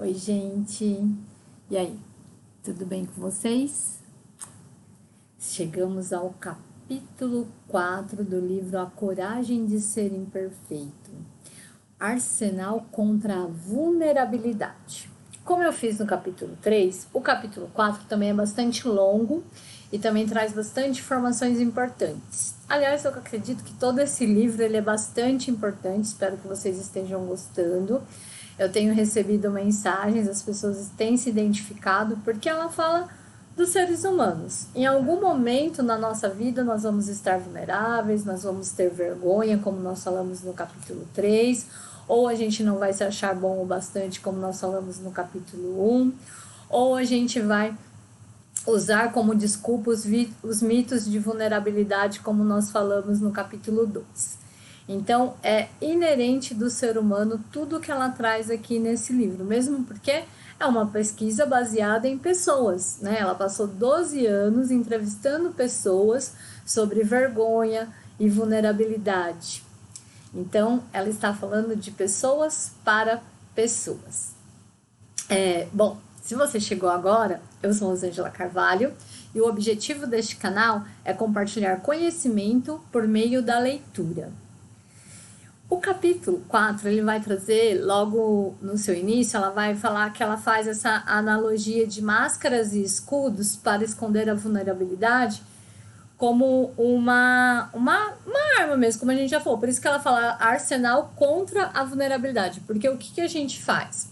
Oi, gente. E aí, tudo bem com vocês? Chegamos ao capítulo 4 do livro A Coragem de Ser Imperfeito. Arsenal contra a vulnerabilidade. Como eu fiz no capítulo 3, o capítulo 4 também é bastante longo e também traz bastante informações importantes. Aliás, eu acredito que todo esse livro ele é bastante importante, espero que vocês estejam gostando. Eu tenho recebido mensagens, as pessoas têm se identificado, porque ela fala dos seres humanos. Em algum momento na nossa vida nós vamos estar vulneráveis, nós vamos ter vergonha, como nós falamos no capítulo 3, ou a gente não vai se achar bom o bastante, como nós falamos no capítulo 1, ou a gente vai usar como desculpa os mitos de vulnerabilidade, como nós falamos no capítulo 2. Então, é inerente do ser humano tudo que ela traz aqui nesse livro, mesmo porque é uma pesquisa baseada em pessoas, né? Ela passou 12 anos entrevistando pessoas sobre vergonha e vulnerabilidade. Então, ela está falando de pessoas para pessoas. Bom, se você chegou agora, eu sou Rosângela Carvalho e o objetivo deste canal é compartilhar conhecimento por meio da leitura. O capítulo 4, ele vai trazer, logo no seu início, ela vai falar que ela faz essa analogia de máscaras e escudos para esconder a vulnerabilidade como uma arma mesmo, como a gente já falou. Por isso que ela fala arsenal contra a vulnerabilidade. Porque o que a gente faz?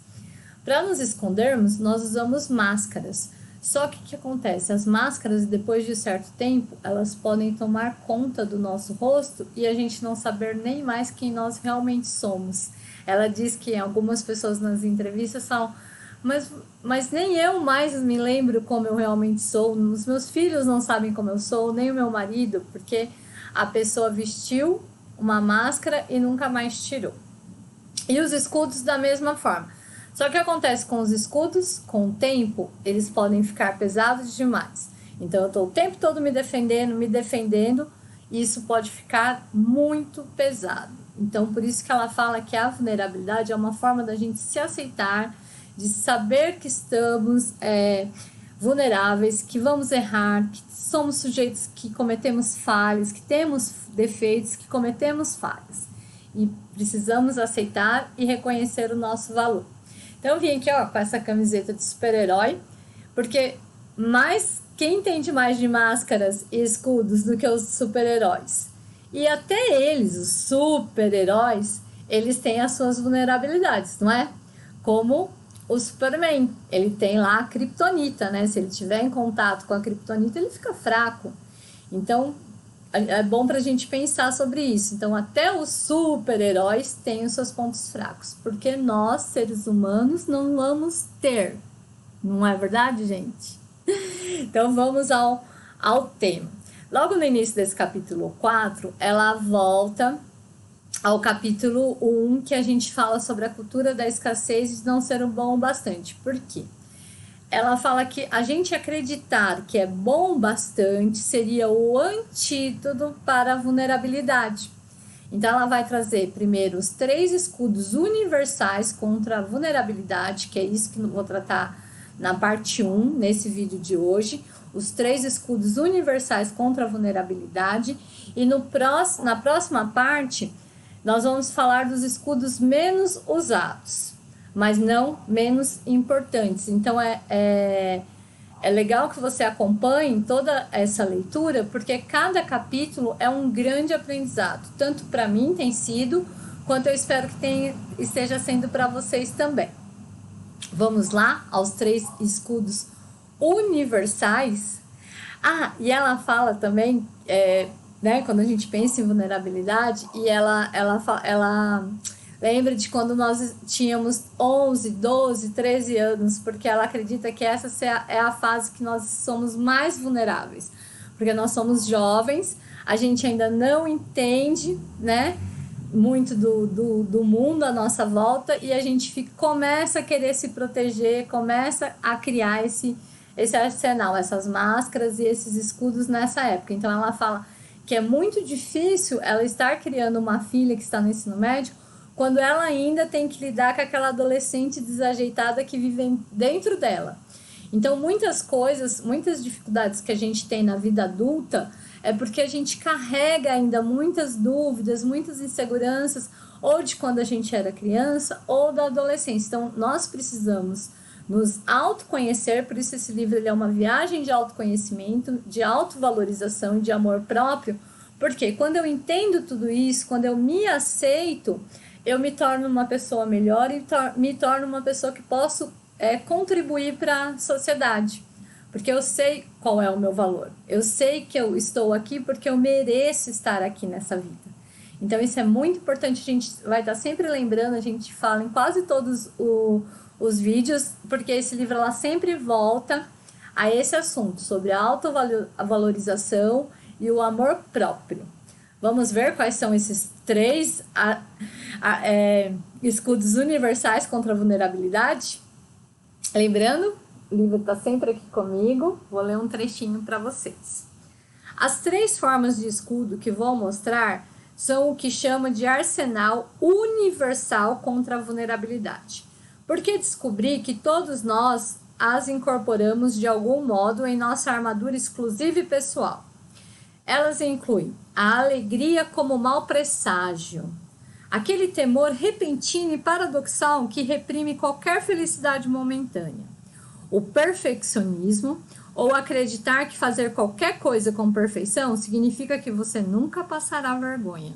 Para nos escondermos, nós usamos máscaras. Só que o que acontece? As máscaras, depois de certo tempo, elas podem tomar conta do nosso rosto e a gente não saber nem mais quem nós realmente somos. Ela diz que algumas pessoas nas entrevistas falam, mas nem eu mais me lembro como eu realmente sou, os meus filhos não sabem como eu sou, nem o meu marido, porque a pessoa vestiu uma máscara e nunca mais tirou. E os escudos da mesma forma. Só que o que acontece com os escudos? Com o tempo, eles podem ficar pesados demais. Então, eu estou o tempo todo me defendendo, e isso pode ficar muito pesado. Então, por isso que ela fala que a vulnerabilidade é uma forma da gente se aceitar, de saber que estamos vulneráveis, que vamos errar, que somos sujeitos que cometemos falhas, que temos defeitos, que cometemos falhas. E precisamos aceitar e reconhecer o nosso valor. Então eu vim aqui com essa camiseta de super-herói, porque quem entende mais de máscaras e escudos do que os super-heróis? E até eles, os super-heróis, eles têm as suas vulnerabilidades, não é? Como o Superman, ele tem lá a Kryptonita, né? Se ele tiver em contato com a Kryptonita, ele fica fraco. Então, é bom para a gente pensar sobre isso. Então, até os super-heróis têm os seus pontos fracos, porque nós, seres humanos, não vamos ter. Não é verdade, gente? Então, vamos ao tema. Logo no início desse capítulo 4, ela volta ao capítulo 1, que a gente fala sobre a cultura da escassez e de não ser bom o bastante. Por quê? Ela fala que a gente acreditar que é bom bastante seria o antídoto para a vulnerabilidade. Então, ela vai trazer primeiro os 3 escudos universais contra a vulnerabilidade, que é isso que eu vou tratar na parte 1, nesse vídeo de hoje. Os 3 escudos universais contra a vulnerabilidade. E na próxima parte, nós vamos falar dos escudos menos usados, mas não menos importantes. Então, é legal que você acompanhe toda essa leitura, porque cada capítulo é um grande aprendizado. Tanto para mim tem sido, quanto eu espero que esteja sendo para vocês também. Vamos lá aos 3 escudos universais. E ela fala também, né, quando a gente pensa em vulnerabilidade, e ela lembra de quando nós tínhamos 11, 12, 13 anos, porque ela acredita que essa é a fase que nós somos mais vulneráveis. Porque nós somos jovens, a gente ainda não entende, né, muito do mundo à nossa volta, e a gente começa a querer se proteger, começa a criar esse arsenal, essas máscaras e esses escudos nessa época. Então ela fala que é muito difícil ela estar criando uma filha que está no ensino médio quando ela ainda tem que lidar com aquela adolescente desajeitada que vive dentro dela. Então, muitas coisas, muitas dificuldades que a gente tem na vida adulta é porque a gente carrega ainda muitas dúvidas, muitas inseguranças, ou de quando a gente era criança, ou da adolescência. Então, nós precisamos nos autoconhecer, por isso esse livro ele é uma viagem de autoconhecimento, de autovalorização e de amor próprio, porque quando eu entendo tudo isso, quando eu me aceito, eu me torno uma pessoa melhor e me torno uma pessoa que posso contribuir para a sociedade. Porque eu sei qual é o meu valor. Eu sei que eu estou aqui porque eu mereço estar aqui nessa vida. Então isso é muito importante, a gente vai estar sempre lembrando, a gente fala em quase todos os vídeos, porque esse livro ela sempre volta a esse assunto, sobre a autovalorização e o amor próprio. Vamos ver quais são esses 3 escudos universais contra a vulnerabilidade? Lembrando, o livro está sempre aqui comigo, vou ler um trechinho para vocês. As 3 formas de escudo que vou mostrar são o que chama de arsenal universal contra a vulnerabilidade. Porque descobri que todos nós as incorporamos de algum modo em nossa armadura exclusiva e pessoal. Elas incluem a alegria como mau presságio, aquele temor repentino e paradoxal que reprime qualquer felicidade momentânea, o perfeccionismo, ou acreditar que fazer qualquer coisa com perfeição significa que você nunca passará vergonha.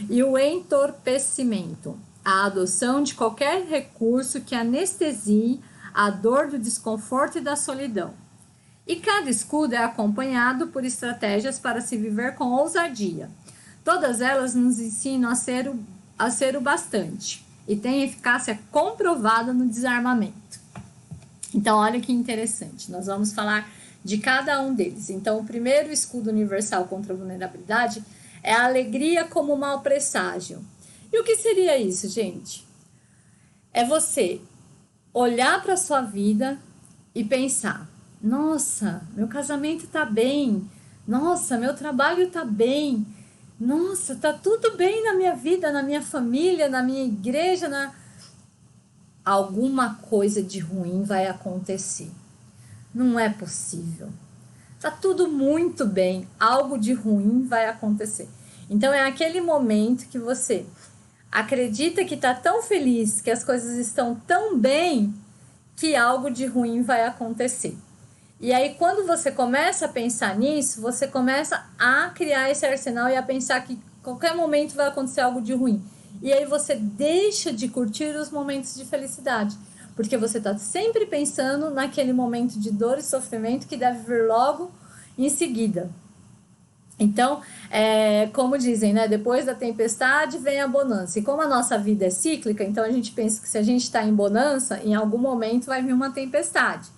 E o entorpecimento, a adoção de qualquer recurso que anestesie a dor do desconforto e da solidão. E cada escudo é acompanhado por estratégias para se viver com ousadia. Todas elas nos ensinam a ser o bastante e têm eficácia comprovada no desarmamento. Então, olha que interessante, nós vamos falar de cada um deles. Então, o primeiro escudo universal contra a vulnerabilidade é a alegria como mau presságio. E o que seria isso, gente? É você olhar para a sua vida e pensar, nossa, meu casamento tá bem, nossa, meu trabalho tá bem, nossa, tá tudo bem na minha vida, na minha família, na minha igreja, alguma coisa de ruim vai acontecer. Não é possível. Tá tudo muito bem, algo de ruim vai acontecer. Então é aquele momento que você acredita que tá tão feliz, que as coisas estão tão bem, que algo de ruim vai acontecer. E aí quando você começa a pensar nisso, você começa a criar esse arsenal e a pensar que qualquer momento vai acontecer algo de ruim. E aí você deixa de curtir os momentos de felicidade, porque você está sempre pensando naquele momento de dor e sofrimento que deve vir logo em seguida. Então, como dizem, né? Depois da tempestade vem a bonança. E como a nossa vida é cíclica, então a gente pensa que se a gente está em bonança, em algum momento vai vir uma tempestade.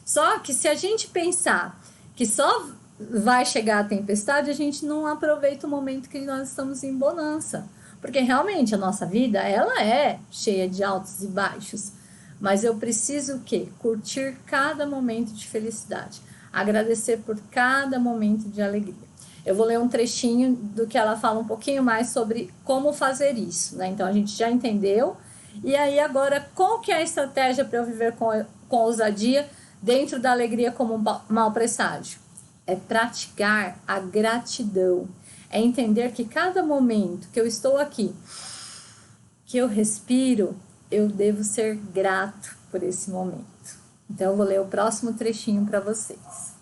Só que se a gente pensar que só vai chegar a tempestade, a gente não aproveita o momento que nós estamos em bonança. Porque realmente a nossa vida, ela é cheia de altos e baixos. Mas eu preciso o quê? Curtir cada momento de felicidade. Agradecer por cada momento de alegria. Eu vou ler um trechinho do que ela fala um pouquinho mais sobre como fazer isso, né? Então a gente já entendeu. E aí agora, qual que é a estratégia para eu viver com ousadia dentro da alegria como mau presságio? É praticar a gratidão. É entender que cada momento que eu estou aqui, que eu respiro, eu devo ser grato por esse momento. Então, eu vou ler o próximo trechinho para vocês.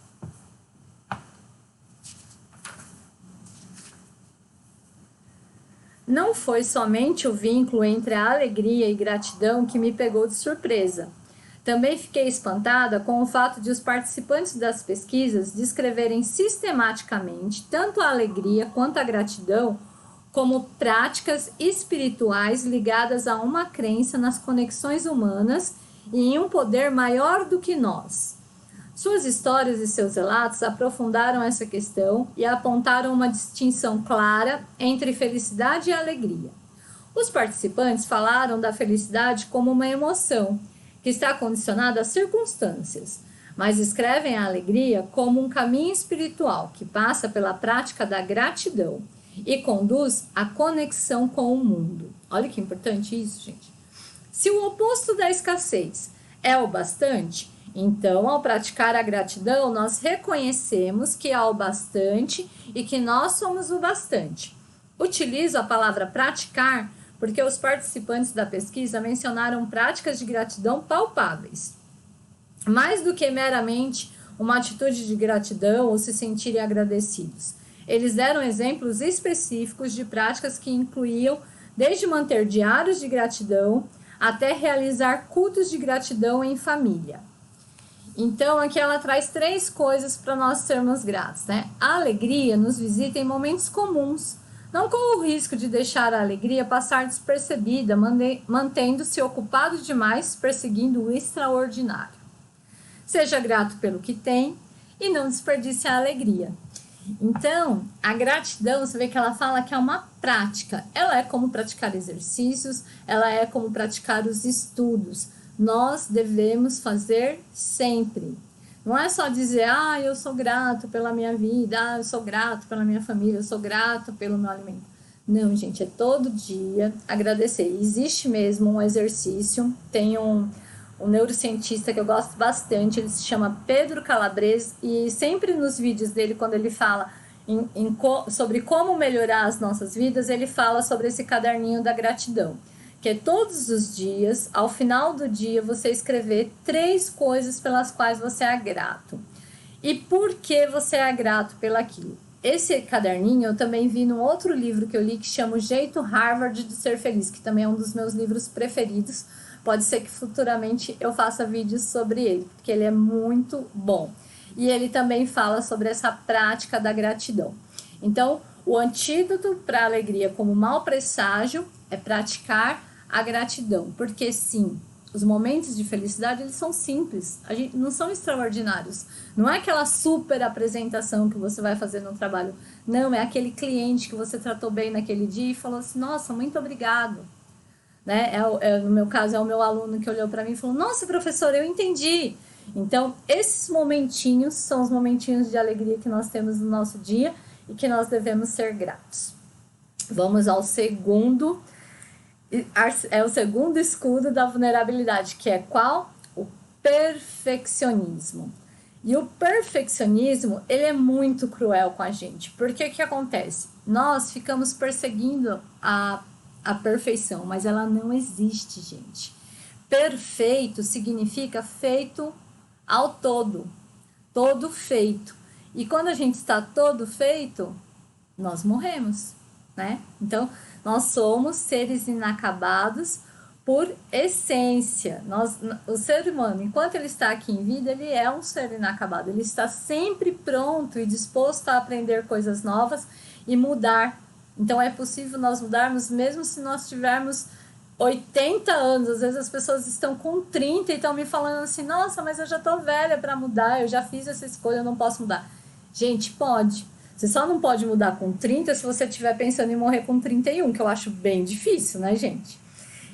Não foi somente o vínculo entre a alegria e gratidão que me pegou de surpresa. Também fiquei espantada com o fato de os participantes das pesquisas descreverem sistematicamente tanto a alegria quanto a gratidão como práticas espirituais ligadas a uma crença nas conexões humanas e em um poder maior do que nós. Suas histórias e seus relatos aprofundaram essa questão e apontaram uma distinção clara entre felicidade e alegria. Os participantes falaram da felicidade como uma emoção, que está condicionada às circunstâncias, mas escrevem a alegria como um caminho espiritual que passa pela prática da gratidão. e conduz à conexão com o mundo. Olha que importante isso, gente. Se o oposto da escassez é o bastante, então, ao praticar a gratidão, nós reconhecemos que há o bastante e que nós somos o bastante. Utilizo a palavra praticar porque os participantes da pesquisa mencionaram práticas de gratidão palpáveis. Mais do que meramente uma atitude de gratidão ou se sentirem agradecidos. Eles deram exemplos específicos de práticas que incluíam desde manter diários de gratidão até realizar cultos de gratidão em família. Então, aqui ela traz 3 coisas para nós sermos gratos, né? A alegria nos visita em momentos comuns, não com o risco de deixar a alegria passar despercebida, mantendo-se ocupado demais, perseguindo o extraordinário. Seja grato pelo que tem e não desperdice a alegria. Então, a gratidão, você vê que ela fala que é uma prática. Ela é como praticar exercícios, ela é como praticar os estudos. Nós devemos fazer sempre. Não é só dizer, eu sou grato pela minha vida, eu sou grato pela minha família, eu sou grato pelo meu alimento. Não, gente, é todo dia agradecer. Existe mesmo um exercício, tem um neurocientista que eu gosto bastante, ele se chama Pedro Calabrese, e sempre nos vídeos dele, quando ele fala sobre como melhorar as nossas vidas, ele fala sobre esse caderninho da gratidão, que é todos os dias, ao final do dia, você escrever 3 coisas pelas quais você é grato. E por que você é grato pelaquilo? Esse caderninho eu também vi num outro livro que eu li, que chama O Jeito Harvard de Ser Feliz, que também é um dos meus livros preferidos. Pode ser que futuramente eu faça vídeos sobre ele, porque ele é muito bom. E ele também fala sobre essa prática da gratidão. Então, o antídoto para a alegria como mau presságio é praticar a gratidão. Porque sim, os momentos de felicidade, eles são simples, não são extraordinários. Não é aquela super apresentação que você vai fazer no trabalho. Não, é aquele cliente que você tratou bem naquele dia e falou assim, nossa, muito obrigado. Né? No meu caso, é o meu aluno que olhou para mim e falou, nossa, professor, eu entendi. Então, esses momentinhos são os momentinhos de alegria que nós temos no nosso dia e que nós devemos ser gratos. Vamos ao segundo, é o segundo escudo da vulnerabilidade, que é qual? O perfeccionismo. E o perfeccionismo, ele é muito cruel com a gente, porque o que acontece? Nós ficamos perseguindo a perfeição, mas ela não existe, gente. Perfeito significa feito ao todo, todo feito. E quando a gente está todo feito, nós morremos, né? Então, nós somos seres inacabados por essência. O ser humano, enquanto ele está aqui em vida, ele é um ser inacabado. Ele está sempre pronto e disposto a aprender coisas novas e mudar. Então, é possível nós mudarmos mesmo se nós tivermos 80 anos. Às vezes as pessoas estão com 30 e estão me falando assim, nossa, mas eu já estou velha para mudar, eu já fiz essa escolha, eu não posso mudar. Gente, pode. Você só não pode mudar com 30 se você estiver pensando em morrer com 31, que eu acho bem difícil, né, gente?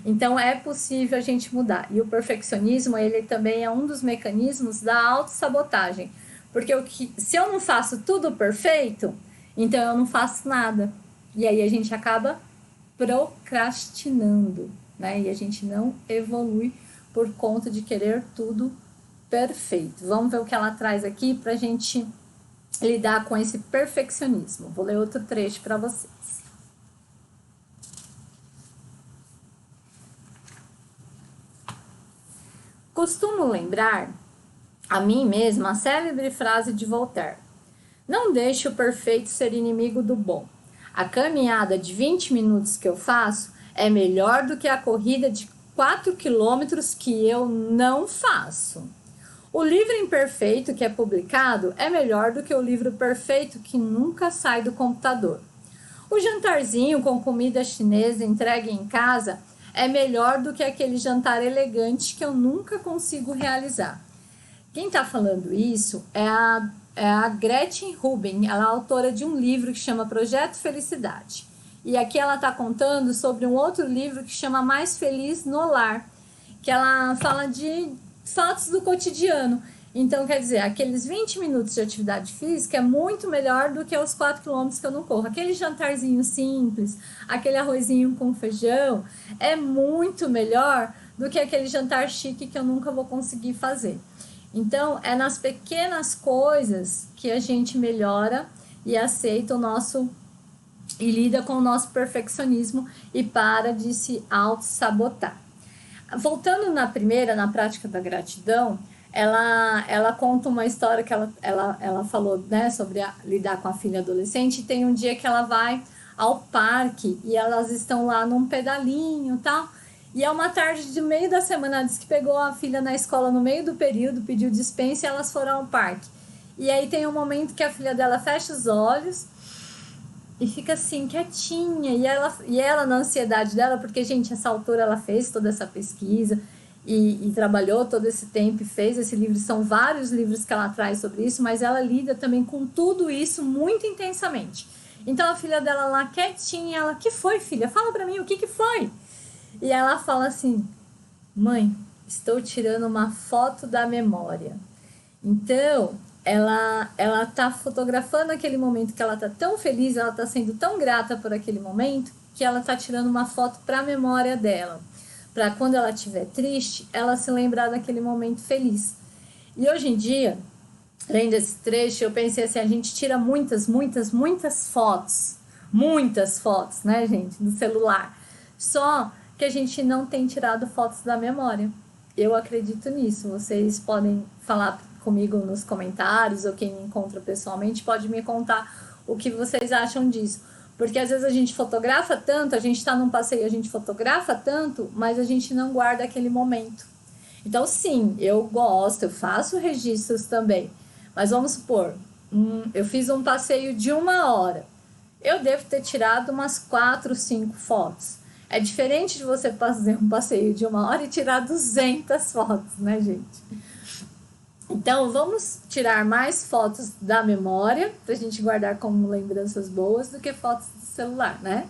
Então, é possível a gente mudar. E o perfeccionismo, ele também é um dos mecanismos da autossabotagem. Porque se eu não faço tudo perfeito, então eu não faço nada. E aí a gente acaba procrastinando, né? E a gente não evolui por conta de querer tudo perfeito. Vamos ver o que ela traz aqui para a gente lidar com esse perfeccionismo. Vou ler outro trecho para vocês. Costumo lembrar a mim mesma a célebre frase de Voltaire: não deixe o perfeito ser inimigo do bom. A caminhada de 20 minutos que eu faço é melhor do que a corrida de 4 quilômetros que eu não faço. O livro imperfeito que é publicado é melhor do que o livro perfeito que nunca sai do computador. O jantarzinho com comida chinesa entregue em casa é melhor do que aquele jantar elegante que eu nunca consigo realizar. Quem está falando isso é a Gretchen Rubin. Ela é autora de um livro que chama Projeto Felicidade. E aqui ela está contando sobre um outro livro que chama Mais Feliz no Lar, que ela fala de fatos do cotidiano. Então, quer dizer, aqueles 20 minutos de atividade física é muito melhor do que os 4 quilômetros que eu não corro. Aquele jantarzinho simples, aquele arrozinho com feijão, é muito melhor do que aquele jantar chique que eu nunca vou conseguir fazer. Então, é nas pequenas coisas que a gente melhora e aceita o nosso e lida com o nosso perfeccionismo e para de se auto-sabotar. Voltando na primeira, na prática da gratidão, ela conta uma história que ela falou, né, sobre lidar com a filha adolescente. E tem um dia que ela vai ao parque e elas estão lá num pedalinho e tal. E é uma tarde de meio da semana, ela disse que pegou a filha na escola no meio do período, pediu dispensa e elas foram ao parque. E aí tem um momento que a filha dela fecha os olhos e fica assim, quietinha. E ela na ansiedade dela, porque, gente, essa autora, ela fez toda essa pesquisa e trabalhou todo esse tempo e fez esse livro. São vários livros que ela traz sobre isso, mas ela lida também com tudo isso muito intensamente. Então, a filha dela lá, quietinha, ela, que foi, filha? Fala pra mim, o que foi? E ela fala assim, mãe, estou tirando uma foto da memória. Então, ela tá fotografando aquele momento que ela tá tão feliz, ela tá sendo tão grata por aquele momento, que ela tá tirando uma foto para a memória dela, para quando ela estiver triste, ela se lembrar daquele momento feliz. E hoje em dia, lendo esse trecho, eu pensei assim, a gente tira muitas fotos, né, gente, do celular. Só que a gente não tem tirado fotos da memória. Eu acredito nisso. Vocês podem falar comigo nos comentários, ou quem me encontra pessoalmente pode me contar o que vocês acham disso. Porque às vezes a gente fotografa tanto, a gente está num passeio, a gente fotografa tanto, mas a gente não guarda aquele momento. Então, sim, eu gosto, eu faço registros também. Mas vamos supor, eu fiz um passeio de 1 hora. Eu devo ter tirado umas 4, 5 fotos. É diferente de você fazer um passeio de 1 hora e tirar 200 fotos, né, gente? Então, vamos tirar mais fotos da memória, pra gente guardar como lembranças boas, do que fotos do celular, né?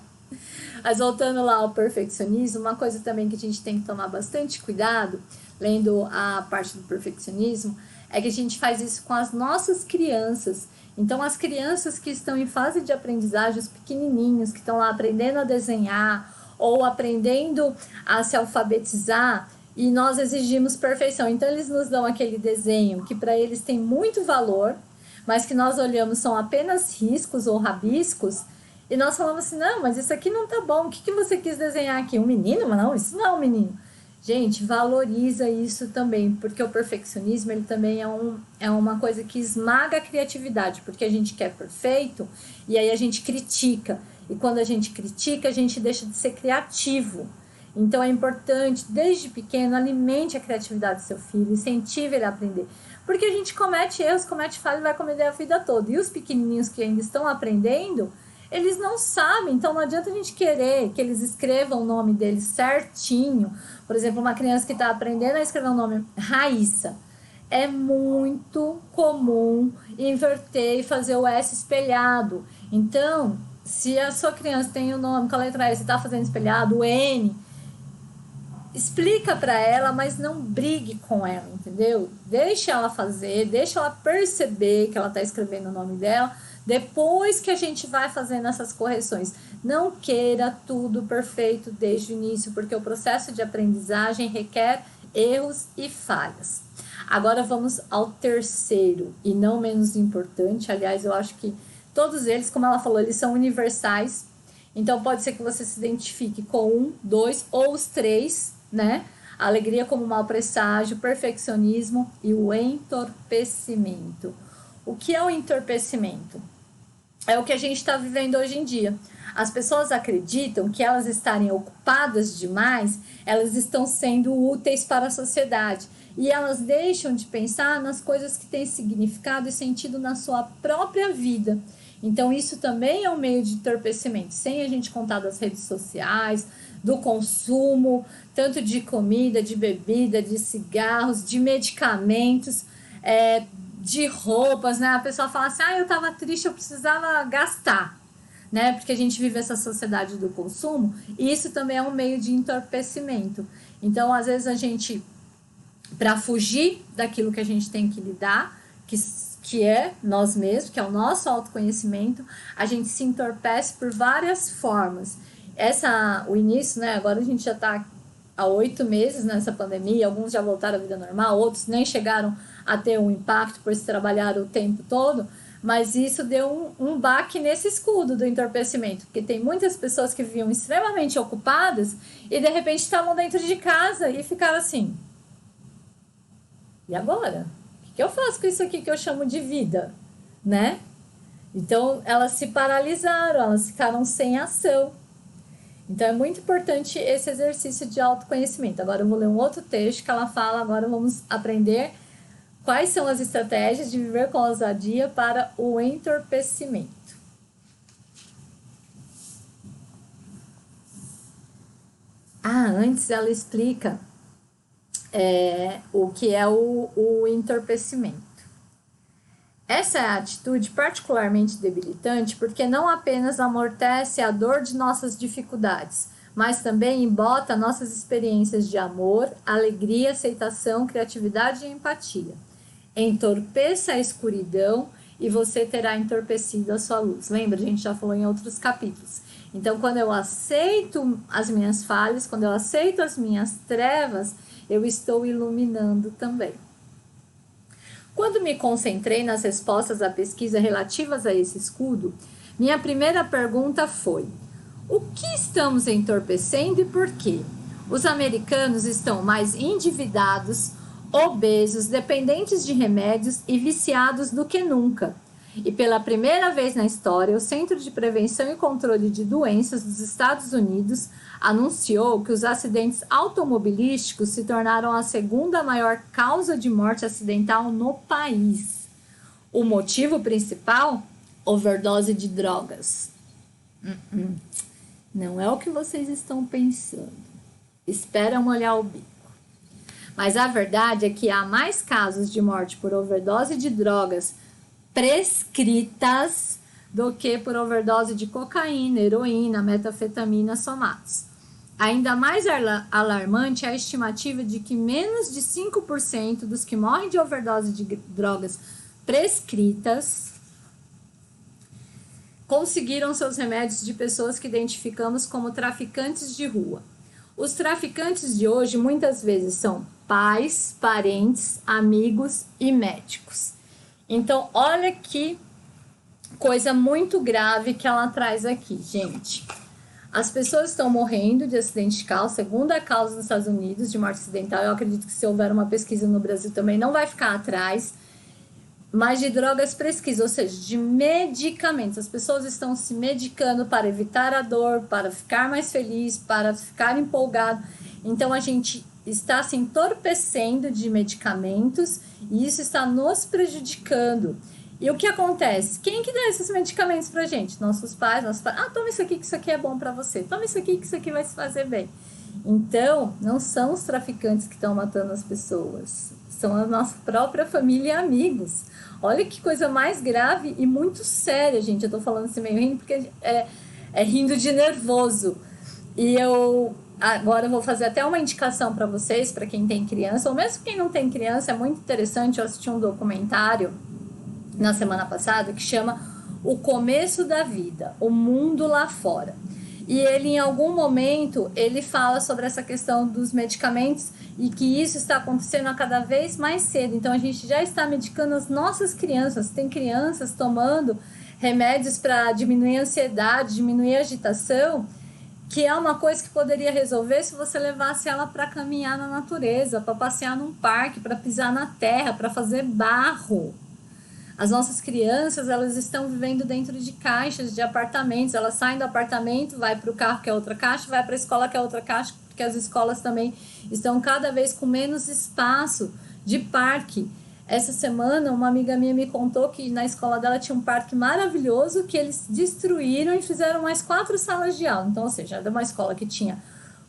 Mas voltando lá ao perfeccionismo, uma coisa também que a gente tem que tomar bastante cuidado, lendo a parte do perfeccionismo, é que a gente faz isso com as nossas crianças. Então, as crianças que estão em fase de aprendizagem, os pequenininhos, que estão lá aprendendo a desenhar ou aprendendo a se alfabetizar, e nós exigimos perfeição. Então, eles nos dão aquele desenho que para eles tem muito valor, mas que nós olhamos são apenas riscos ou rabiscos, e nós falamos assim, não, mas isso aqui não tá bom, o que você quis desenhar aqui? Um menino? Mas não, isso não é um menino. Gente, valoriza isso também, porque o perfeccionismo ele também é uma coisa que esmaga a criatividade, porque a gente quer perfeito e aí a gente critica. E quando a gente critica, a gente deixa de ser criativo. Então é importante, desde pequeno, alimente a criatividade do seu filho, incentive ele a aprender. Porque a gente comete erros, comete falhas e vai cometer a vida toda. E os pequenininhos que ainda estão aprendendo, eles não sabem, então não adianta a gente querer que eles escrevam o nome deles certinho. Por exemplo, uma criança que está aprendendo a escrever o nome Raíssa. É muito comum inverter e fazer o S espelhado. Então, se a sua criança tem o nome com a letra S e está fazendo espelhado, o N, explica para ela, mas não brigue com ela, entendeu? Deixa ela fazer, deixa ela perceber que ela está escrevendo o nome dela, depois que a gente vai fazendo essas correções. Não queira tudo perfeito desde o início, porque o processo de aprendizagem requer erros e falhas. Agora vamos ao terceiro, e não menos importante. Aliás, eu acho que todos eles, como ela falou, eles são universais. Então, pode ser que você se identifique com 1, 2 ou os 3, né? A alegria como mau presságio, perfeccionismo e o entorpecimento. O que é o entorpecimento? É o que a gente está vivendo hoje em dia. As pessoas acreditam que elas estarem ocupadas demais, elas estão sendo úteis para a sociedade. E elas deixam de pensar nas coisas que têm significado e sentido na sua própria vida. Então, isso também é um meio de entorpecimento, sem a gente contar das redes sociais, do consumo, tanto de comida, de bebida, de cigarros, de medicamentos, de roupas, né? A pessoa fala assim, eu tava triste, eu precisava gastar, né? Porque a gente vive essa sociedade do consumo, e isso também é um meio de entorpecimento. Então, às vezes a gente para fugir daquilo que a gente tem que lidar, que é nós mesmos, que é o nosso autoconhecimento, a gente se entorpece por várias formas. O início, né? Agora a gente já está há 8 meses nessa pandemia, alguns já voltaram à vida normal, outros nem chegaram a ter um impacto por se trabalhar o tempo todo, mas isso deu um baque nesse escudo do entorpecimento, porque tem muitas pessoas que viviam extremamente ocupadas e de repente estavam dentro de casa e ficaram assim, e agora? O que eu faço com isso aqui que eu chamo de vida, né? Então elas se paralisaram, elas ficaram sem ação. Então é muito importante esse exercício de autoconhecimento. Agora eu vou ler um outro texto que ela fala, agora vamos aprender quais são as estratégias de viver com ousadia para o entorpecimento. Antes ela explica o que é o entorpecimento. Essa é a atitude particularmente debilitante porque não apenas amortece a dor de nossas dificuldades, mas também embota nossas experiências de amor, alegria, aceitação, criatividade e empatia. Entorpeça a escuridão e você terá entorpecido a sua luz. Lembra? A gente já falou em outros capítulos. Então, quando eu aceito as minhas falhas, quando eu aceito as minhas trevas, eu estou iluminando também. Quando me concentrei nas respostas à pesquisa relativas a esse escudo, minha primeira pergunta foi: o que estamos entorpecendo e por quê? Os americanos estão mais endividados, obesos, dependentes de remédios e viciados do que nunca. E pela primeira vez na história, o Centro de Prevenção e Controle de Doenças dos Estados Unidos anunciou que os acidentes automobilísticos se tornaram a segunda maior causa de morte acidental no país. O motivo principal? Overdose de drogas. Não é o que vocês estão pensando. Espera molhar o bico. Mas a verdade é que há mais casos de morte por overdose de drogas prescritas do que por overdose de cocaína, heroína, metanfetamina somados. Ainda mais alarmante é a estimativa de que menos de 5% dos que morrem de overdose de drogas prescritas conseguiram seus remédios de pessoas que identificamos como traficantes de rua. Os traficantes de hoje muitas vezes são pais, parentes, amigos e médicos. Então, olha que coisa muito grave que ela traz aqui, gente. As pessoas estão morrendo de acidente de carro, segunda causa nos Estados Unidos de morte acidental. Eu acredito que se houver uma pesquisa no Brasil também não vai ficar atrás. Mas de drogas prescritas, ou seja, de medicamentos. As pessoas estão se medicando para evitar a dor, para ficar mais feliz, para ficar empolgado. Então, a gente está se entorpecendo de medicamentos e isso está nos prejudicando. E o que acontece? Quem que dá esses medicamentos pra gente? Nossos pais. Toma isso aqui que isso aqui é bom pra você. Toma isso aqui que isso aqui vai se fazer bem. Então, não são os traficantes que estão matando as pessoas. São a nossa própria família e amigos. Olha que coisa mais grave e muito séria, gente. Eu tô falando assim meio rindo porque é rindo de nervoso. E eu agora vou fazer até uma indicação para vocês, para quem tem criança, ou mesmo quem não tem criança, é muito interessante. Eu assisti um documentário na semana passada que chama O Começo da Vida, o mundo lá fora. E ele, em algum momento, ele fala sobre essa questão dos medicamentos e que isso está acontecendo a cada vez mais cedo. Então, a gente já está medicando as nossas crianças. Tem crianças tomando remédios para diminuir a ansiedade, diminuir a agitação, que é uma coisa que poderia resolver se você levasse ela para caminhar na natureza, para passear num parque, para pisar na terra, para fazer barro. As nossas crianças, elas estão vivendo dentro de caixas de apartamentos. Elas saem do apartamento, vai para o carro, que é outra caixa, vai para a escola, que é outra caixa, porque as escolas também estão cada vez com menos espaço de parque. Essa semana, uma amiga minha me contou que na escola dela tinha um parque maravilhoso que eles destruíram e fizeram mais 4 salas de aula. Então, ou seja, era uma escola que tinha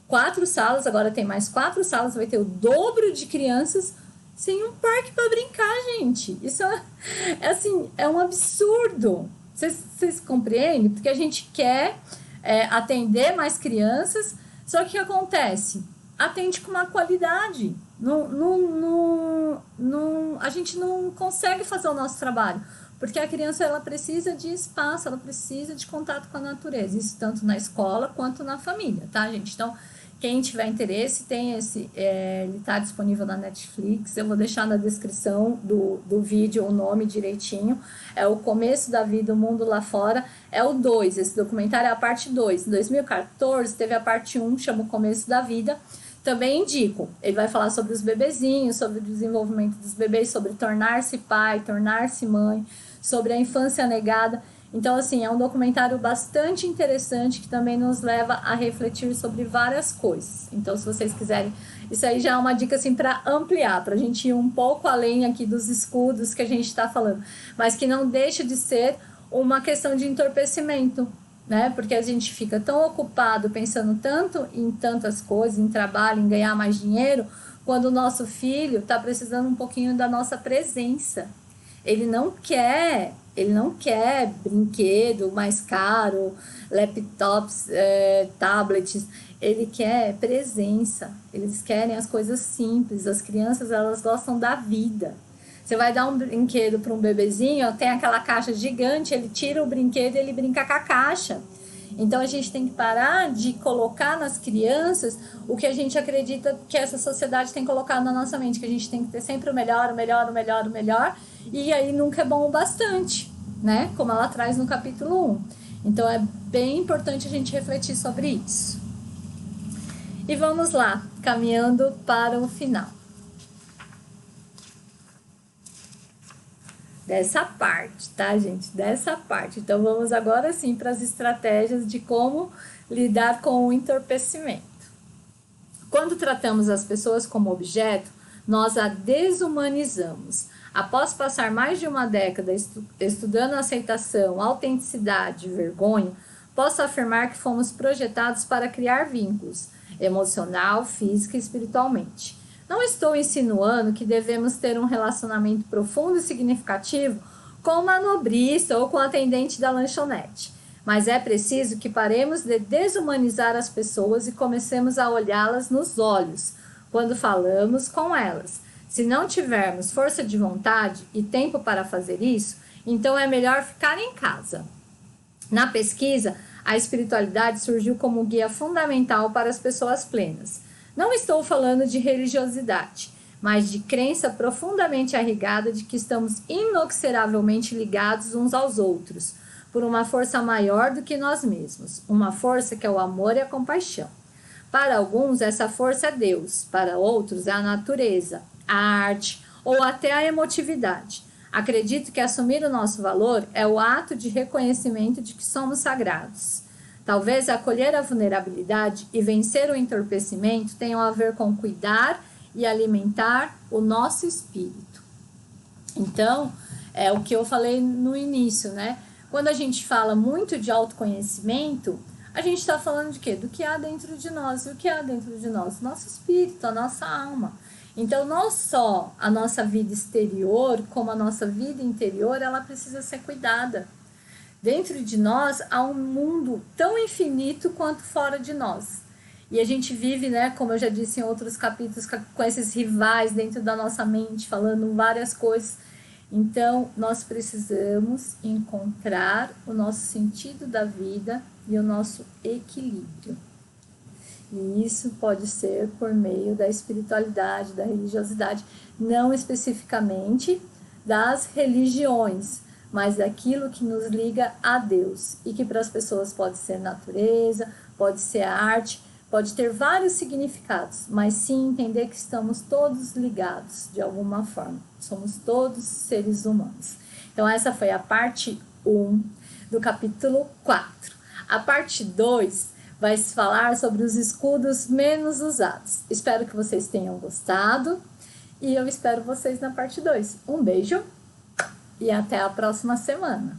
4 salas, agora tem mais 4 salas, vai ter o dobro de crianças sem um parque para brincar, gente. Isso é um absurdo. Vocês compreendem? Porque a gente quer atender mais crianças, só que o que acontece? atende com uma qualidade. A gente não consegue fazer o nosso trabalho, porque a criança ela precisa de espaço, ela precisa de contato com a natureza, isso tanto na escola quanto na família, tá, gente? Então, quem tiver interesse, tem ele está disponível na Netflix, eu vou deixar na descrição do vídeo o nome direitinho, é O Começo da Vida, o Mundo Lá Fora, é o 2, esse documentário é a parte 2, em 2014 teve a parte 1, chama O Começo da Vida, também indico, ele vai falar sobre os bebezinhos, sobre o desenvolvimento dos bebês, sobre tornar-se pai, tornar-se mãe, sobre a infância negada. Então, assim, é um documentário bastante interessante que também nos leva a refletir sobre várias coisas. Então, se vocês quiserem, isso aí já é uma dica, assim, para ampliar, para a gente ir um pouco além aqui dos escudos que a gente está falando, mas que não deixa de ser uma questão de entorpecimento, né? Porque a gente fica tão ocupado pensando tanto em tantas coisas, em trabalho, em ganhar mais dinheiro, quando o nosso filho está precisando um pouquinho da nossa presença. Ele não quer brinquedo mais caro, laptops, tablets, ele quer presença, eles querem as coisas simples, as crianças elas gostam da vida. Você vai dar um brinquedo para um bebezinho, tem aquela caixa gigante, ele tira o brinquedo e ele brinca com a caixa. Então a gente tem que parar de colocar nas crianças o que a gente acredita que essa sociedade tem colocado na nossa mente, que a gente tem que ter sempre o melhor, e aí nunca é bom o bastante, né? Como ela traz no capítulo 1. Então é bem importante a gente refletir sobre isso. E vamos lá, caminhando para o final dessa parte, tá, gente? Dessa parte. Então, vamos agora sim para as estratégias de como lidar com o entorpecimento. Quando tratamos as pessoas como objeto, nós a desumanizamos. Após passar mais de uma década estudando aceitação, autenticidade e vergonha, posso afirmar que fomos projetados para criar vínculos, emocional, física e espiritualmente. Não estou insinuando que devemos ter um relacionamento profundo e significativo com uma nobrista ou com a atendente da lanchonete, mas é preciso que paremos de desumanizar as pessoas e comecemos a olhá-las nos olhos quando falamos com elas. Se não tivermos força de vontade e tempo para fazer isso, então é melhor ficar em casa. Na pesquisa, a espiritualidade surgiu como guia fundamental para as pessoas plenas. Não estou falando de religiosidade, mas de crença profundamente arraigada de que estamos inoxeravelmente ligados uns aos outros, por uma força maior do que nós mesmos, uma força que é o amor e a compaixão. Para alguns, essa força é Deus, para outros é a natureza, a arte ou até a emotividade. Acredito que assumir o nosso valor é o ato de reconhecimento de que somos sagrados. Talvez acolher a vulnerabilidade e vencer o entorpecimento tenham a ver com cuidar e alimentar o nosso espírito. Então, é o que eu falei no início, né? Quando a gente fala muito de autoconhecimento, a gente está falando de quê? Do que há dentro de nós. E o que há dentro de nós? Nosso espírito, a nossa alma. Então, não só a nossa vida exterior, como a nossa vida interior, ela precisa ser cuidada. Dentro de nós há um mundo tão infinito quanto fora de nós. E a gente vive, né, como eu já disse em outros capítulos, com esses rivais dentro da nossa mente, falando várias coisas. Então, nós precisamos encontrar o nosso sentido da vida e o nosso equilíbrio. E isso pode ser por meio da espiritualidade, da religiosidade, não especificamente das religiões, mas daquilo que nos liga a Deus. E que para as pessoas pode ser natureza, pode ser arte, pode ter vários significados, mas sim entender que estamos todos ligados de alguma forma. Somos todos seres humanos. Então essa foi a parte 1 do capítulo 4. A parte 2 vai falar sobre os escudos menos usados. Espero que vocês tenham gostado e eu espero vocês na parte 2. Um beijo e até a próxima semana.